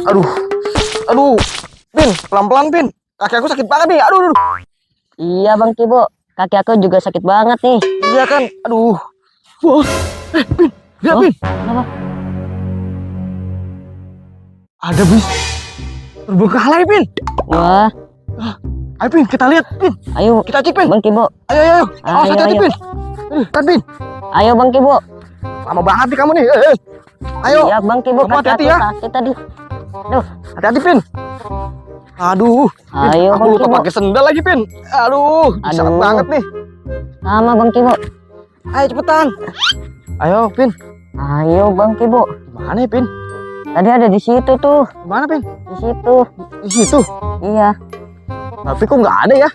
Aduh, aduh, Pin, pelan-pelan Pin. Kaki aku sakit banget nih. Aduh. Iya Bang Kibo, kaki aku juga sakit banget nih. Iya kan, aduh. Wah, Pin, lihat Pin. Kenapa? Ada bis terbengkalai Pin. Wah, Ayo Pin, kita lihat Pin. ayo Kita cek Pin. Bang Kibo. Ayo. Awas Ayo, hati-hati ayo. Pin. Kan Pin. Ayo Bang Kibo. Lama banget nih kamu nih. Ayo. Iya Bang Kibo, Kamu kaki hati-hati aku ya. sakit tadi. Duh, Hati-hati Pin. Aduh, Pin, Ayo, aku Bang lupa Kibo. pakai sendal lagi Pin. Aduh, sakit Aduh. banget nih. sama Bang Kibo. Ayo cepetan. Ayo Pin. Ayo Bang Kibo. Mana ya Pin? Tadi ada di situ tuh, Mana Pin? di situ. Di situ. Iya, Tapi kok nggak ada ya?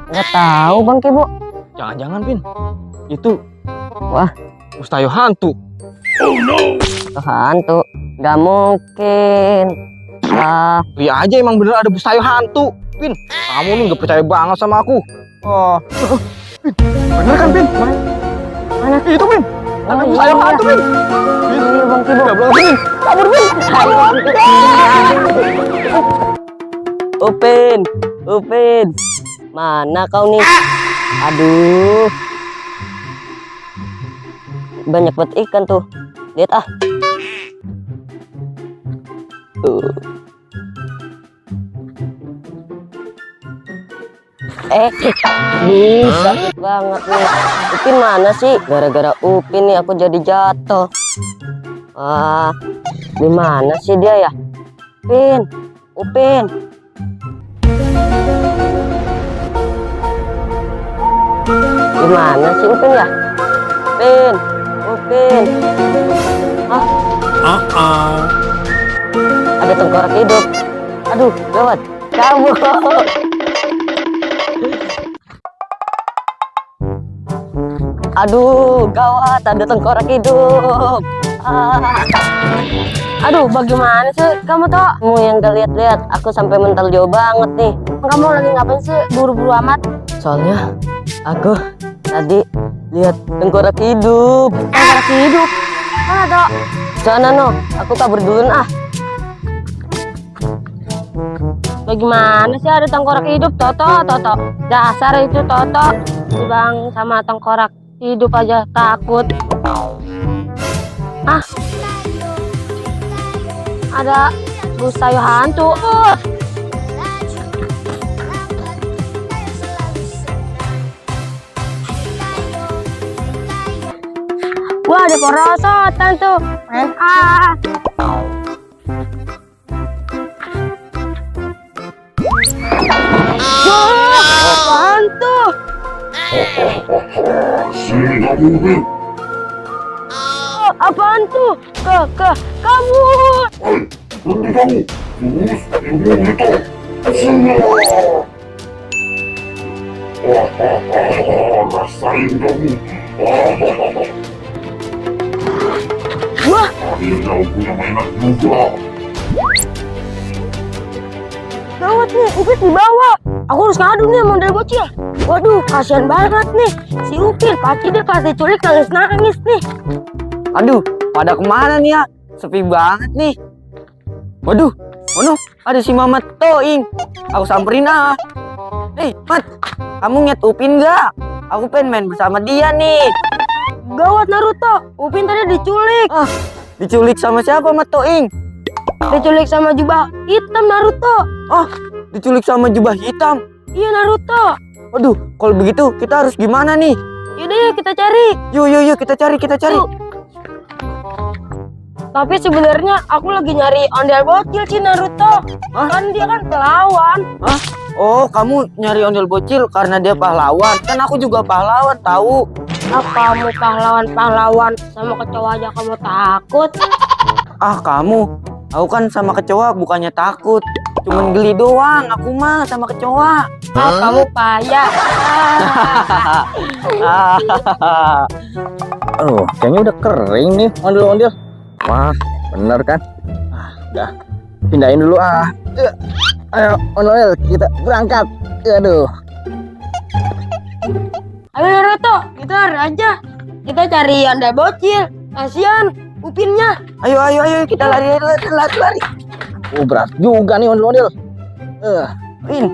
nggak tahu Bang Kibo. Jangan-jangan Pin. Itu Wah, mustahil hantu. hantu. Nggak mungkin. Ah, Lihat aja emang bener ada mustahil hantu. Pin, kamu nih nggak percaya banget sama aku. Oh, Pin, bener kan Pin? mana? Itu Pin. Ada Oh, mustahil iya. hantu Pin. Iya Bang Kibo. Udah belum Pin. Kabur Pin. Ayo Bang Kibo. Upin, Upin. Mana kau nih? Aduh. Banyak banget ikan tuh. Lihat ah. Tuh. Sakit banget nih. Upin mana sih? Gara-gara Upin nih aku jadi jatuh. Wah, di mana sih dia ya? Upin. Di mana sih Upin ya? Upin. Ada tengkorak hidup. Aduh, gawat. Kabur. Aduh, gawat, ada tengkorak hidup. Aduh, bagaimana sih kamu toh? Kamu yang gak lihat-lihat, aku sampai mental jauh banget nih. Kamu lagi ngapain sih? Buru-buru amat. Soalnya aku tadi lihat tengkorak hidup. Tengkorak hidup? Mana toh? Sana no, aku kabur dulu ah. Bagaimana sih ada tengkorak hidup? Toto. Dasar itu Toto. Bang sama tengkorak hidup aja takut. Ah, ada mustahil hantu. Wah, ada perosotan tuh. Main hantu. Sini kamu, Upin. Apaan tuh? Kamu. Hei, berhenti kamu. Terus, ilmu itu. Sini. Rasain kamu. Wah, Akhirnya aku punya mainan juga. gawat nih, Upin dibawa. Aku harus ngadu nih sama dari bocil. Waduh, kasihan banget nih. Si Upin pasti dia pas diculik nangis-nangis nih. Aduh, pada kemana nih ya? Sepi banget nih. Waduh, ada si Mama Toing. Aku samperin ah. Hei, Mat, kamu ngeliat Upin nggak? Aku pengen main bersama dia nih. Gawat Naruto, Upin tadi diculik. Diculik sama siapa, Mat Toing? Diculik sama jubah hitam Naruto. Diculik sama jubah hitam. Iya Naruto. Waduh, kalau begitu kita harus gimana nih? Yaudah yuk kita cari. Yuk, kita cari. Yuk. Tapi sebenarnya aku lagi nyari ondel bocil sih Naruto. Kan dia kan pahlawan. Oh, kamu nyari ondel bocil karena dia pahlawan. Kan aku juga pahlawan, tahu. Kamu pahlawan sama kecoa aja kamu takut? Kamu. Aku kan sama kecoa bukannya takut. Cuman geli doang, aku mah sama kecoa. Kamu payah. Kayaknya udah kering nih ondel-ondel. Wah, bener kan? Udah. Pindahin dulu Ayo, ondel, kita berangkat. Aduh. Ayo Naruto, kita lari aja. Kita cari ondel bocil. Kasihan Upinnya. Ayo, kita lari. Oh, berat juga nih ondel-ondel. Pin,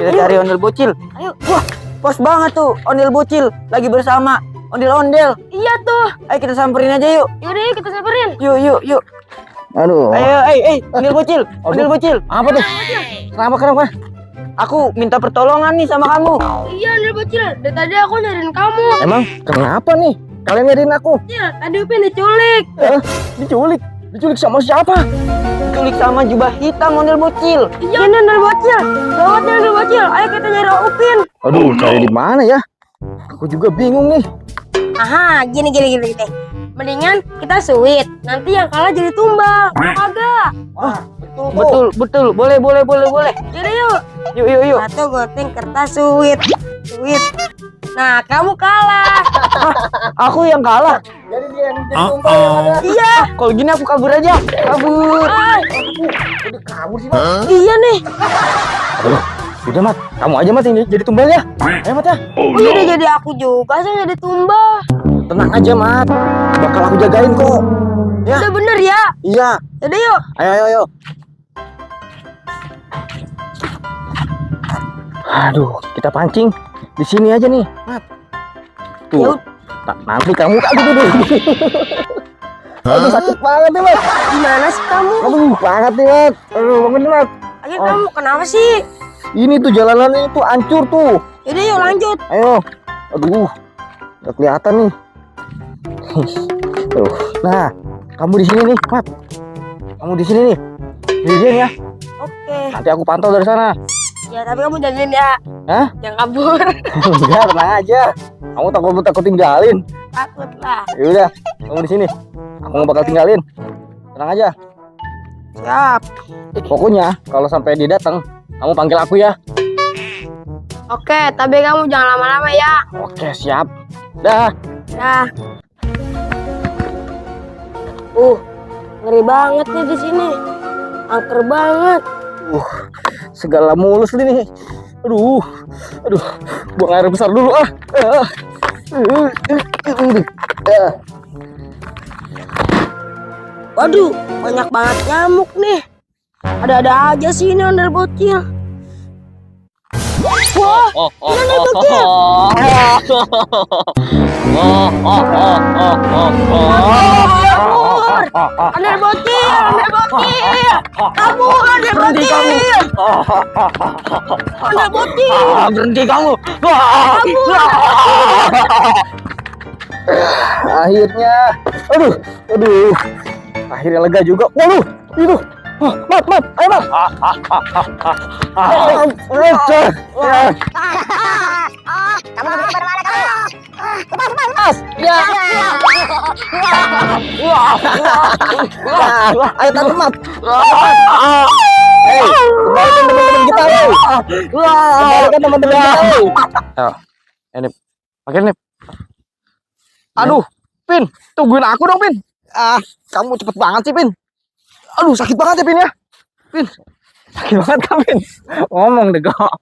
kita cari ondel bocil. Ayo. Wah, pos banget tuh ondel bocil lagi bersama ondel-ondel. Iya tuh. Ayo kita samperin aja yuk. Yaudah yuk kita samperin. Yuk. Aduh. Ayo, ondel bocil, ondel bocil. Apa tuh? Kenapa? Aku minta pertolongan nih sama kamu. Iya Ondel Bocil. Dari tadi aku nyariin kamu. Emang kenapa nih? Kalian nyariin aku? Iya, tadi Upin diculik. Diculik? Diculik sama siapa? Diculik sama jubah hitam ondel bocil. Iya nih Ondel Bocil. Gawat nih Ondel Bocil. Ayo kita nyari Upin. Aduh, cari di mana ya? Aku juga bingung nih. Aha, gini. Mendingan kita sweet. Nanti yang kalah jadi tumbal. Kagak. Betul. Boleh. Yaudah yuk. Yuk. Satu gunting kertas sweet. Nah, kamu kalah. Aku yang kalah. Jadi dia yang jadi tumbal yang ada. Iya. Kalau gini aku kabur aja. Kabur. Udah kabur sih, Mat. Iya nih. Udah, Mat. Kamu aja, Mat, yang jadi tumbal ya. Ayo, Mat ya. Oh Iya no. udah jadi aku juga sih jadi tumbal. Tenang aja, Mat. Bakal aku jagain kok. Ya. Udah bener ya. Iya. Yaudah yuk. Ayo. Aduh, kita pancing di sini aja nih, Mat. Tuh. Nanti kamu aduh. Aduh, sakit banget nih, Mat. Gimana sih kamu? Aduh, banget nih, Mat. Aduh, banget, Mat. Ayo kamu kenapa sih? Ini tuh jalanannya itu hancur tuh. Yaudah yuk lanjut. Ayo. Aduh. Gak kelihatan nih. Tuh. Nah, kamu di sini nih, Mat. Kamu di sini nih. Diriin ya. Oke. Nanti aku pantau dari sana. Ya tapi kamu jagain ya. Hah? Jangan kabur. Enggak, tenang aja. Kamu takut tinggalin. Takut lah. Ya udah, kamu di sini. Aku nggak bakal tinggalin. Tenang aja. Siap. Pokoknya kalau sampai dia datang, kamu panggil aku ya. Oke, tapi kamu jangan lama-lama ya. Oke, siap. Dah. Nah. Ngeri banget nih di sini. Angker banget. Segala mulus nih. Aduh. Buang air besar dulu ah. Waduh, banyak banget nyamuk nih. Ada-ada aja sih ini ondel bocil. Wah, ini ondel bocil. Ondel bocil. Kabur, ondel bocil. Ondel bocil. Berhenti kamu. Akhirnya. Aduh. Akhirnya lega juga. Waduh, itu. Mat, ayo Mat. Ya. Ayo tante Mat. Kembalikan teman-teman kita. Kembalikan teman-teman kita. Ini pakai nih. Aduh, Pin, tungguin aku dong, Pin. Kamu cepet banget sih, Pin. Aduh, sakit banget ya, Pin ya. Pin, sakit banget kan, Pin. Ngomong deh, kok.